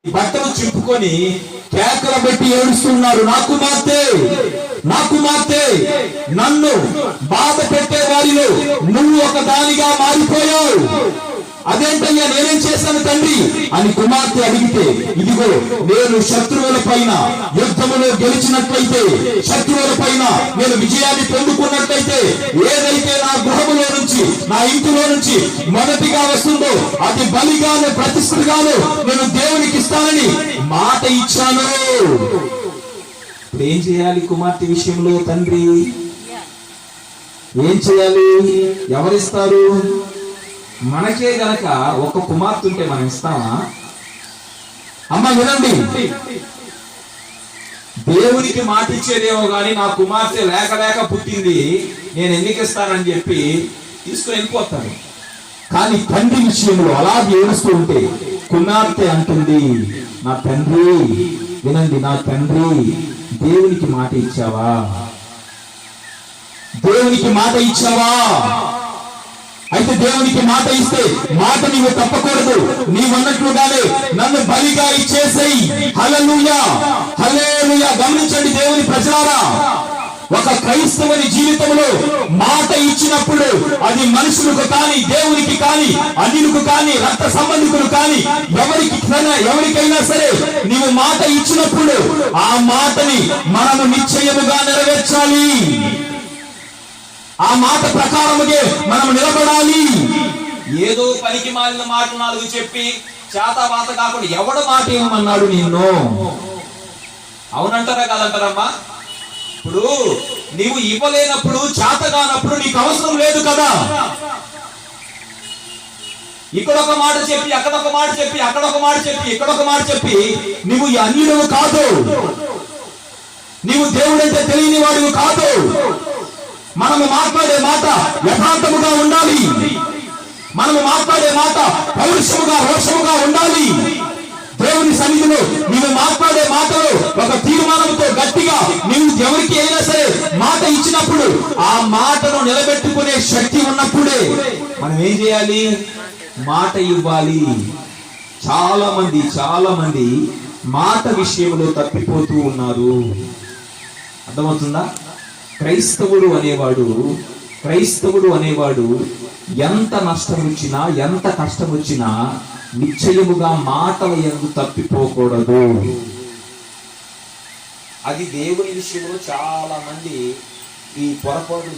బట్టలు చింపుకొని కేకలు పెట్టి ఏడుస్తున్నారు, నా కుమార్తె, నా కుమార్తె, నన్ను బాధ పెట్టే వారిలో నువ్వు ఒక దానిగా మారిపోయావు. అదేంటయ్యా, నేనేం చేశాను తండ్రి అని కుమార్తె అడిగితే, ఇదిగో నేను శత్రువుల పైన యుద్ధములో గెలిచినట్లయితే, శత్రువుల పైన నేను విజయాన్ని పొందుకున్నట్లయితే, ఏదైతే నా గృహములో నుంచి, నా ఇంటిలో నుంచి మొదటిగా వస్తుందో అది బలిగాను ప్రతిష్ఠగాను నేను దేవునికి ఇస్తానని మాట ఇచ్చాను. ఇప్పుడు ఏం చేయాలి కుమార్తె విషయంలో? తండ్రి ఏం చేయాలి? ఎవరిస్తారు? మనకే గనక ఒక కుమార్తె ఉంటే మనం ఇస్తామా? అమ్మ వినండి, దేవునికి మాట ఇచ్చేదేమో గాని నా కుమార్తె లేక లేక పుట్టింది, నేను ఎందుకు ఇస్తానని చెప్పి తీసుకుని వెళ్ళిపోతాను. కానీ తండ్రి విషయంలో అలా ఏడుస్తూ ఉంటే కుమార్తె అంటుంది, నా తండ్రి, వినండి, నా తండ్రి, దేవునికి మాట ఇచ్చావా? దేవునికి మాట ఇచ్చావా? అయితే దేవునికి మాట ఇస్తే మాట నీవు తప్పకూడదు. నీవన్నట్లుగానే నన్ను బలిగా ఇచ్చేసేయి. హల్లెలూయా, హల్లెలూయా. గమనించండి దేవుని ప్రజలారా, ఒక క్రైస్తవుని జీవితంలో మాట ఇచ్చినప్పుడు అది మనుషులకు కానీ, దేవునికి కానీ, అన్యులకు కానీ, రక్త సంబంధికులు కానీ ఎవరికైనా సరే నీవు మాట ఇచ్చినప్పుడు ఆ మాటని మనము నిశ్చయముగా నెరవేర్చాలి. ఆ మాట ప్రకారముగే మనం నిలబడాలి. ఏదో పనికి మాలిన మాట నాలుగు చెప్పి చేతబాత కాకుండా ఎవడు మాట ఏమన్నాడు నిన్ను? అవునంటారా కాదంటారమ్మా? ఇప్పుడు నీవు ఇవ్వలేనప్పుడు, చేతగానప్పుడు నీకు అవసరం లేదు కదా. ఇక్కడొక మాట చెప్పి, అక్కడొక మాట చెప్పి, అక్కడొక మాట చెప్పి, ఇక్కడొక మాట చెప్పి నీవు అన్యుడు కాదు, నీవు దేవుడంటే తెలియని వాడివి కాదు. మనము మాట్లాడే మాట యథార్థముగా ఉండాలి. మనము మాట్లాడే మాట పౌరుషముగా, రోషముగా ఉండాలి. దేవుని సన్నిధిలో నీవు మాట్లాడే మాటలు ఒక తీర్మానంతో గట్టిగా నీవు ఎవరికి అయినా సరే మాట ఇచ్చినప్పుడు ఆ మాటను నిలబెట్టుకునే శక్తి ఉన్నప్పుడే మనం ఏం చేయాలి? మాట ఇవ్వాలి. చాలా మంది మాట విషయంలో తప్పిపోతూ ఉన్నారు. అర్థమవుతుందా? క్రైస్తవుడు అనేవాడు ఎంత నష్టం వచ్చినా, ఎంత కష్టం వచ్చినా నిశ్చయముగా మాటల యందు తప్పిపోకూడదు. అది దేవుని విషయంలో చాలా మంది ఈ పొరపాటు